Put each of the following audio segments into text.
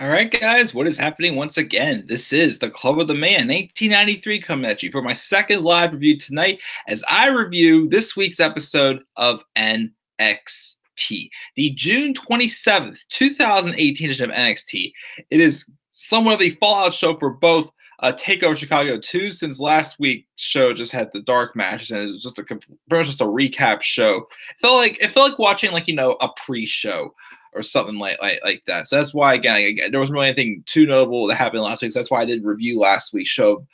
All right, guys, what is happening once again? This is the Club of the Man 1893 coming at you for my second live review tonight as I review this week's episode of NXT, the June 27th, 2018 edition of NXT. It is somewhat of a fallout show for both Takeover Chicago 2, since last week's show just had the dark matches and it was just pretty much just a recap show. It felt like watching a pre-show or something like that. So that's why again there wasn't really anything too notable that happened last week. So that's why I did review last week's show,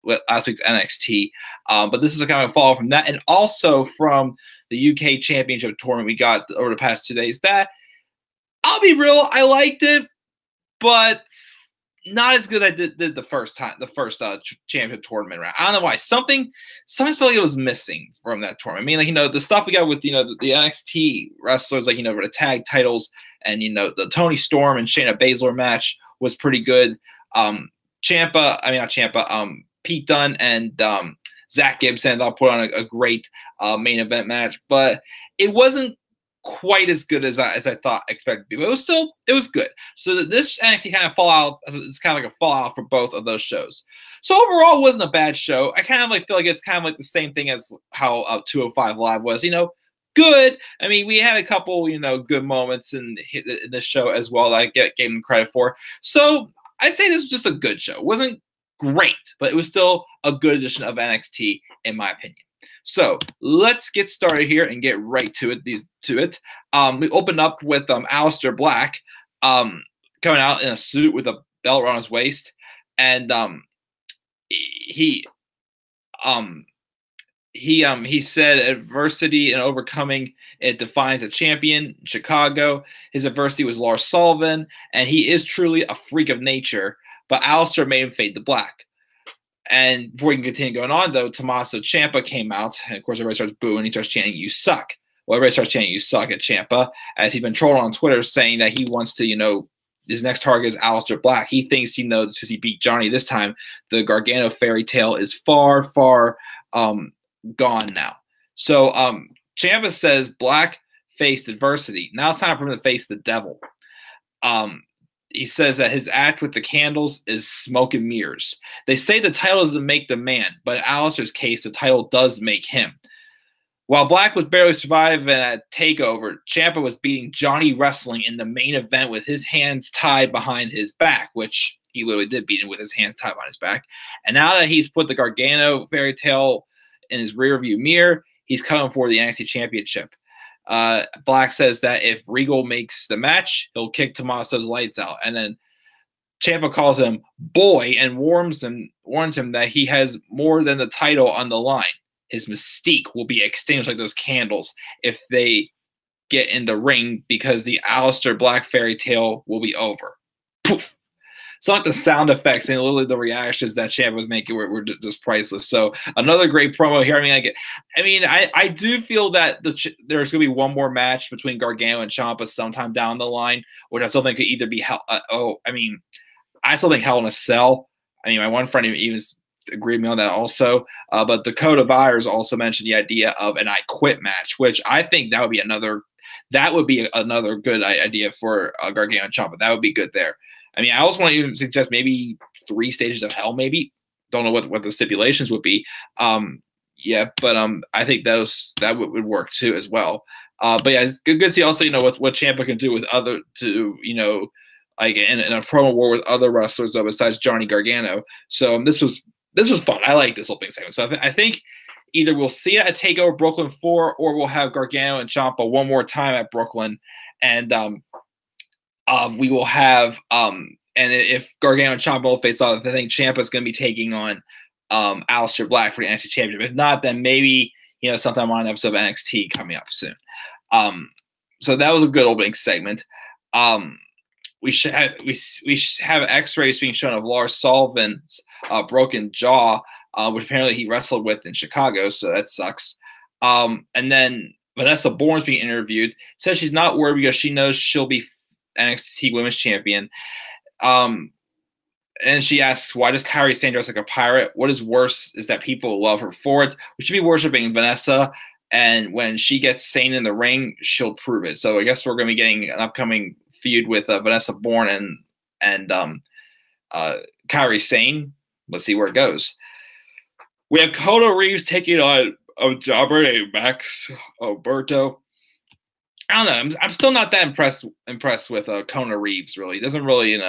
last week's NXT. But this is a kind of follow from that, and also from the UK Championship tournament we got over the past 2 days. That, I'll be real, I liked it, but not as good as I did the first time, the first championship tournament round. I don't know why. Something felt like it was missing from that tournament. I mean, the stuff we got with, the NXT wrestlers, with the tag titles and, the Toni Storm and Shayna Baszler match was pretty good. Pete Dunne and Zach Gibson put on a great main event match, but it wasn't quite as good as I thought expected to be, but it was good. So this NXT kind of fallout, it's kind of like a fallout for both of those shows. So overall, it wasn't a bad show. I kind of feel like it's kind of like the same thing as how 205 Live was. Good. I mean, we had a couple good moments in this show as well that I gave them credit for. So I say this was just a good show. It wasn't great, but it was still a good edition of NXT in my opinion. So let's get started here and get right to it. We opened up with Aleister Black coming out in a suit with a belt around his waist, and he said adversity and overcoming it defines a champion in Chicago. His adversity was Lars Sullivan, and he is truly a freak of nature. But Aleister made him fade to black. And before we can continue going on, though, Tommaso Ciampa came out, and of course everybody starts booing. He starts chanting, "You suck." Well, everybody starts chanting, "You suck" at Ciampa, as he's been trolling on Twitter saying that he wants to, his next target is Aleister Black. He thinks, because he beat Johnny this time, the Gargano fairy tale is far, far gone now. So Ciampa says Black faced adversity. Now it's time for him to face the devil. He says that his act with the candles is smoke and mirrors. They say the title doesn't make the man, but in Aleister's case, the title does make him. While Black was barely surviving at TakeOver, Ciampa was beating Johnny Wrestling in the main event with his hands tied behind his back, which he literally did beat him with his hands tied behind his back. And now that he's put the Gargano fairy tale in his rearview mirror, he's coming for the NXT Championship. Black says that if Regal makes the match, he'll kick Tommaso's lights out. And then Ciampa calls him boy and warns him that he has more than the title on the line. His mystique will be extinguished like those candles if they get in the ring, because the Aleister Black fairy tale will be over. Poof. So like the sound effects and literally the reactions that Ciampa was making were just priceless. So another great promo here. I do feel that there's going to be one more match between Gargano and Ciampa sometime down the line, which I still think could either be I still think Hell in a Cell. My one friend even agreed with me on that also. But Dakota Byers also mentioned the idea of an I Quit match, which I think that would be another good idea for Gargano and Ciampa. That would be good there. I also want to even suggest maybe 3 stages of hell, maybe. Don't know what the stipulations would be. I think that would work too as well. But yeah, it's good to see also, what Ciampa can do with in a promo war with other wrestlers though, besides Johnny Gargano. So this was fun. I like this opening segment. So I think either we'll see it at TakeOver Brooklyn 4, or we'll have Gargano and Ciampa one more time at Brooklyn, and we will have and if Gargano and Ciampa will face off, I think Ciampa is going to be taking on Aleister Black for the NXT Championship. If not, then maybe sometime on an episode of NXT coming up soon. So that was a good opening segment. We should have X-rays being shown of Lars Sullivan's broken jaw, which apparently he wrestled with in Chicago, so that sucks. And then Vanessa Bourne's being interviewed. Says she's not worried because she knows she'll be NXT Women's Champion. And she asks, why does Kairi Sane dress like a pirate? What is worse is that people love her for it. We should be worshiping Vanessa, and when she gets Sane in the ring, she'll prove it. So I guess we're going to be getting an upcoming feud with Vanessa Bourne and Kairi Sane. Let's see where it goes. We have Kona Reeves taking on a jobber named Max Alberto. I don't know. I'm still not that impressed with Kona Reeves. Really, doesn't really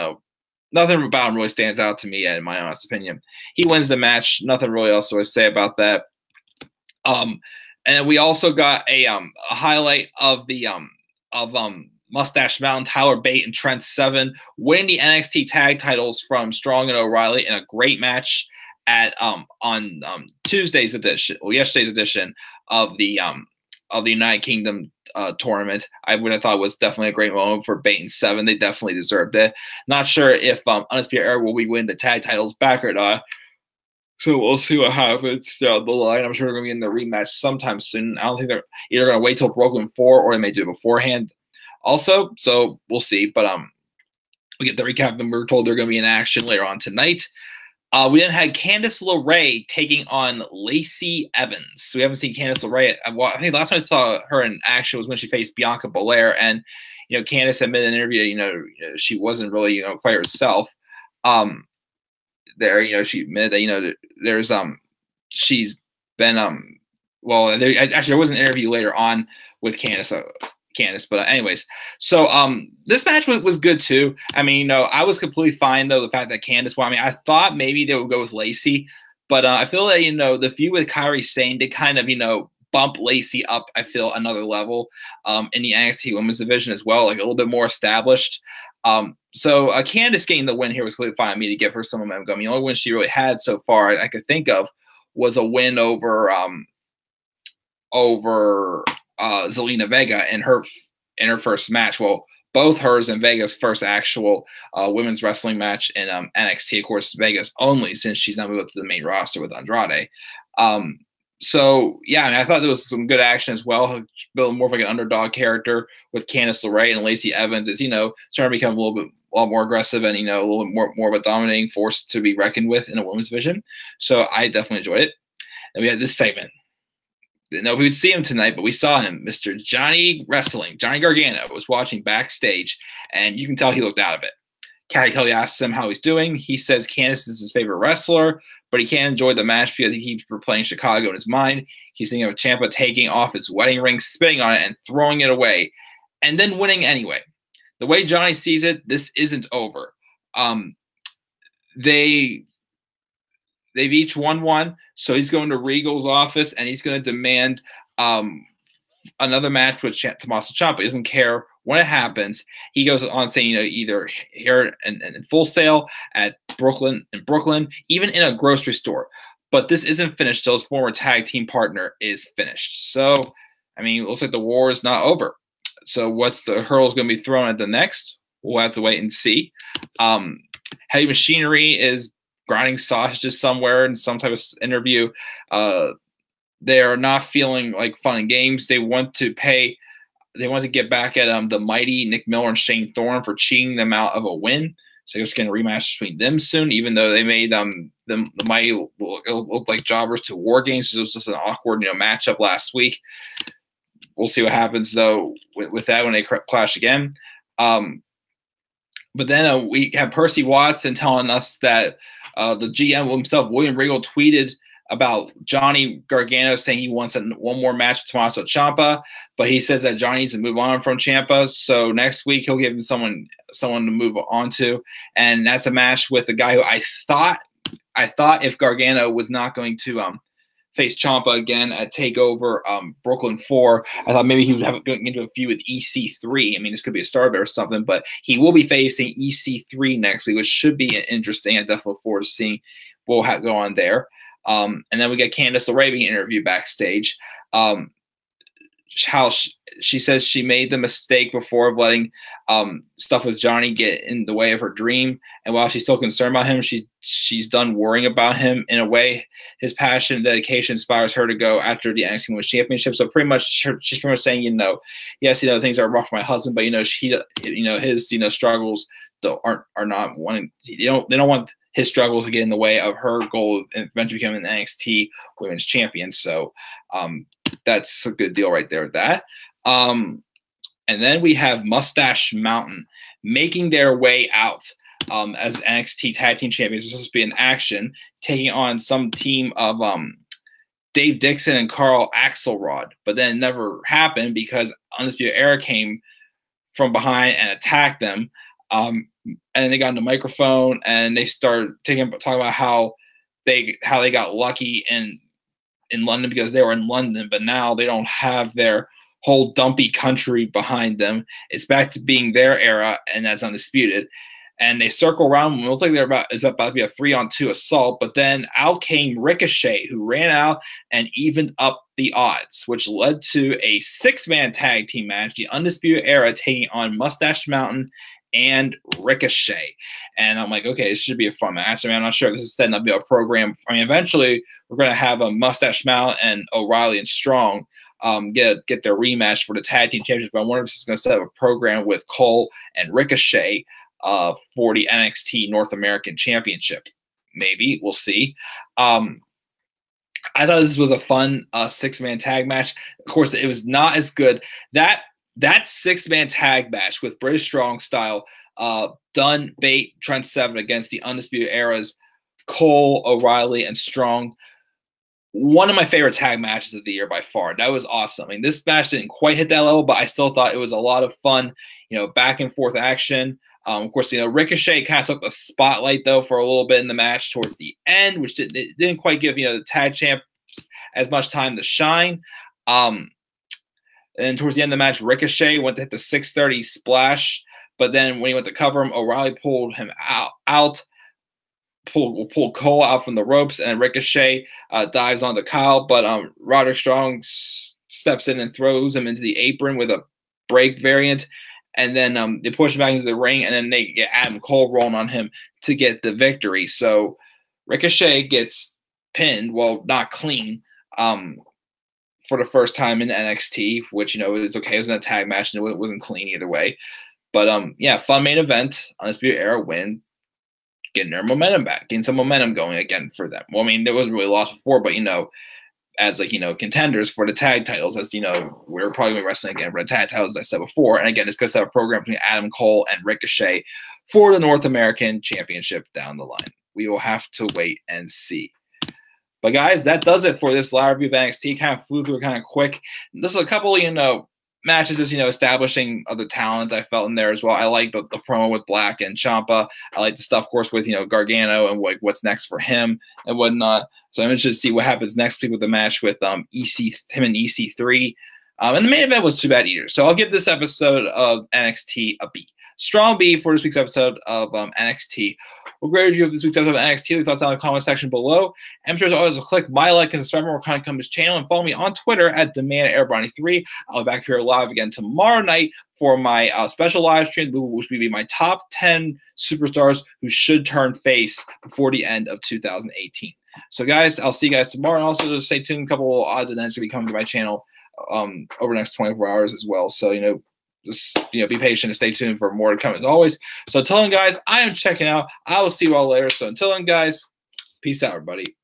nothing about him really stands out to me yet, in my honest opinion. He wins the match. Nothing really else to say about that. And we also got a highlight of the Mustache Mountain, Tyler Bate and Trent Seven winning the NXT tag titles from Strong and O'Reilly in a great match at on Tuesday's edition, or yesterday's edition of the United Kingdom tournament. I would have thought was definitely a great moment for Bate and Seven. They definitely deserved it. Not sure if Undisputed Era will we win the tag titles back or not. So we'll see what happens down the line. I'm sure they're going to be in the rematch sometime soon. I don't think they're either going to wait till Brooklyn 4 or they may do it beforehand. Also, so we'll see. But we get the recap, and we're told they're going to be in action later on tonight. We then had Candice LeRae taking on Lacey Evans. So we haven't seen Candice LeRae. I think the last time I saw her in action was when she faced Bianca Belair, and Candice admitted in an interview, she wasn't really quite herself. She admitted that there's she's been well, there was an interview later on with Candice. But anyways, so this match was good too. I mean, I was completely fine though the fact that Candice won. I mean, I thought maybe they would go with Lacey, but I feel that the feud with Kairi Sane did kind of bump Lacey up. I feel another level in the NXT Women's Division as well, like a little bit more established. So Candice getting the win here was completely fine with me to give her some momentum. The only win she really had so far I could think of was a win over Zelina Vega in her first match. Well, both hers and Vega's first actual women's wrestling match in NXT. Of course, Vega's only, since she's now moved up to the main roster with Andrade. So yeah, I mean, I thought there was some good action as well. Building more of like an underdog character with Candice LeRae, and Lacey Evans is starting to become a lot more aggressive and a little bit more of a dominating force to be reckoned with in a women's division. So I definitely enjoyed it. And we had this segment. Didn't know if we would see him tonight, but we saw him. Mr. Johnny Wrestling, Johnny Gargano, was watching backstage, and you can tell he looked out of it. Cathy Kelly asks him how he's doing. He says Candice is his favorite wrestler, but he can't enjoy the match because he keeps replaying Chicago in his mind. He's thinking of Ciampa taking off his wedding ring, spitting on it, and throwing it away, and then winning anyway. The way Johnny sees it, this isn't over. They've each won one, so he's going to Regal's office, and he's going to demand another match with Tommaso Ciampa. He doesn't care when it happens. He goes on saying, either here in Full Sail, in Brooklyn, even in a grocery store. But this isn't finished till his former tag team partner is finished. So, I mean, it looks like the war is not over. So what's the hurl is going to be thrown at the next? We'll have to wait and see. Heavy Machinery is grinding sausages somewhere in some type of interview. They are not feeling like fun and games. They want to get back at the mighty Nick Miller and Shane Thorne for cheating them out of a win. So they're going to rematch between them soon, even though they made the mighty look like jobbers to War Games. It was just an awkward matchup last week. We'll see what happens though with that when they clash again. But then we have Percy Watson telling us that the GM himself, William Regal, tweeted about Johnny Gargano saying he wants one more match with Tommaso Ciampa, but he says that Johnny needs to move on from Ciampa. So next week he'll give him someone to move on to, and that's a match with a guy who I thought if Gargano was not going to face Ciampa again at TakeOver Brooklyn 4, I thought maybe he would have going into a feud with EC3. I mean, this could be a Starbit or something, but he will be facing EC3 next week, which should be interesting. I definitely look forward to seeing what will go on there. And then we get Candice LeRae being interviewed backstage. How she says she made the mistake before of letting stuff with Johnny get in the way of her dream, and while she's still concerned about him, she's done worrying about him. In a way, his passion and dedication inspires her to go after the NXT Women's Championship. So pretty much, she's pretty much saying, yes, things are rough for my husband, but his struggles are not wanting. They don't want his struggles to get in the way of her goal of eventually becoming an NXT Women's Champion. So that's a good deal right there with that. And then we have Mustache Mountain making their way out as NXT Tag Team Champions. They're supposed to be in action, taking on some team of Dave Dixon and Carl Axelrod. But then it never happened because Undisputed Era came from behind and attacked them. And they got on the microphone and they started talking about how they got lucky in London because they were in London, but now they don't have their whole dumpy country behind them. It's back to being their era, and that's undisputed. And they circle around. It looks like it's about to be a 3-on-2 assault, but then out came Ricochet, who ran out and evened up the odds, which led to a 6-man tag team match, the Undisputed Era taking on Mustache Mountain and Ricochet. And I'm like, okay, this should be a fun match. I mean, I'm not sure if this is setting up a program. I mean, eventually we're going to have a Mustache Mountain and O'Reilly and Strong get their rematch for the tag team championship. But I wonder if this is going to set up a program with Cole and Ricochet for the NXT North American Championship. Maybe. We'll see. I thought this was a fun 6-man tag match. Of course, it was not as good. That 6-man tag match with British Strong Style, Dunn, Bate, Trent Seven against the Undisputed Era's Cole, O'Reilly, and Strong. One of my favorite tag matches of the year by far. That was awesome. I mean, this match didn't quite hit that level, but I still thought it was a lot of fun, back and forth action. Of course, Ricochet kind of took the spotlight, though, for a little bit in the match towards the end, which didn't quite give, the tag champs as much time to shine. And towards the end of the match, Ricochet went to hit the 630 splash, but then when he went to cover him, O'Reilly pulled him pulled Cole out from the ropes, and Ricochet dives onto Kyle, but Roderick Strong steps in and throws him into the apron with a break variant. And then they push him back into the ring, and then they get Adam Cole rolling on him to get the victory. So Ricochet gets pinned, well, not clean, for the first time in NXT, which, is okay. It was in a tag match, and it wasn't clean either way. But, yeah, fun main event. Undisputed Era win, getting their momentum back, getting some momentum going again for them. Well, I mean, there wasn't really lost before, but, as contenders for the tag titles, as we're probably going to be wrestling again for the tag titles, as I said before. And again, it's going to have a program between Adam Cole and Ricochet for the North American Championship down the line. We will have to wait and see. But guys, that does it for this live review of NXT. Kind of flew through kind of quick. This is a couple, matches, just establishing other talent I felt in there as well. I like the promo with Black and Ciampa. I like the stuff, of course, with Gargano and what's next for him and whatnot. So I'm interested to see what happens next week with the match with him and EC3. And the main event was too bad either. So I'll give this episode of NXT a B. Strong B for this week's episode of NXT. We'll grade review of this week's episode of NXT. Leave thoughts down in the comment section below. And sure as always, click my like and subscribe more content on this channel, and follow me on Twitter at DemandAirBronny3. I'll be back here live again tomorrow night for my special live stream, which will be my top 10 superstars who should turn face before the end of 2018. So guys, I'll see you guys tomorrow. And also just stay tuned. A couple of odds and ends will be coming to my channel over the next 24 hours as well. So, just be patient and stay tuned for more to come as always. So until then, guys, I am checking out. I will see you all later. So until then, guys, peace out, everybody.